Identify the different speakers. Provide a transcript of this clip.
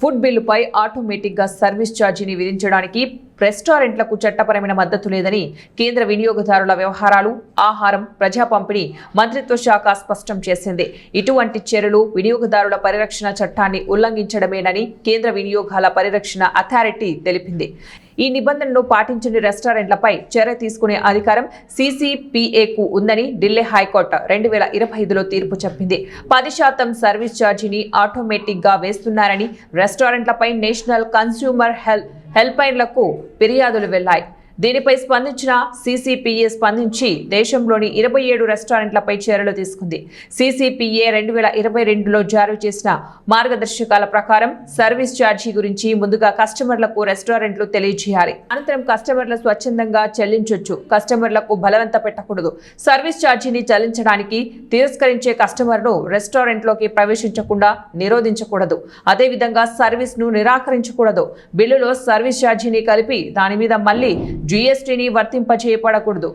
Speaker 1: Food బిల్లుపై ఆటోమేటిక్గా service ఛార్జీని విధించడానికి రెస్టారెంట్లకు చట్టపరమైన మద్దతు లేదని కేంద్ర వినియోగదారుల వ్యవహారాలు, ఆహారం, ప్రజా పంపిణీ మంత్రిత్వ శాఖ స్పష్టం చేసింది. ఇటువంటి చర్యలు వినియోగదారుల పరిరక్షణ చట్టాన్ని ఉల్లంఘించడమేనని కేంద్ర వినియోగాల పరిరక్షణ అథారిటీ తెలిపింది. ఈ నిబంధనను పాటించని రెస్టారెంట్లపై చర్య తీసుకునే అధికారం CCPAకు ఉందని ఢిల్లీ హైకోర్టు 2025లో తీర్పు చెప్పింది. 10% సర్వీస్ ఛార్జీని ఆటోమేటిక్గా వేస్తున్నారని రెస్టారెంట్లపై నేషనల్ కన్స్యూమర్ హెల్ప్లైన్లకు ఫిర్యాదులు వెళ్లాయి. దీనిపై స్పందించిన CCPA స్పందించి దేశంలోని 27 రెస్టారెంట్లపై చర్యలు తీసుకుంది. CCPA 2022లో జారీ చేసిన మార్గదర్శకాల ప్రకారం సర్వీస్ ఛార్జీ గురించి ముందుగా కస్టమర్లకు రెస్టారెంట్లు తెలియజేయాలి. అనంతరం కస్టమర్లు స్వచ్ఛందంగా చెల్లించొచ్చు. కస్టమర్లకు బలవంత పెట్టకూడదు. సర్వీస్ ఛార్జీని చెల్లించడానికి తిరస్కరించే కస్టమర్ను రెస్టారెంట్లోకి ప్రవేశించకుండా నిరోధించకూడదు. అదేవిధంగా సర్వీస్ను నిరాకరించకూడదు. బిల్లులో సర్వీస్ ఛార్జీని కలిపి దాని మీద మళ్లీ GSTని వర్తింపచేయబడకూడదు.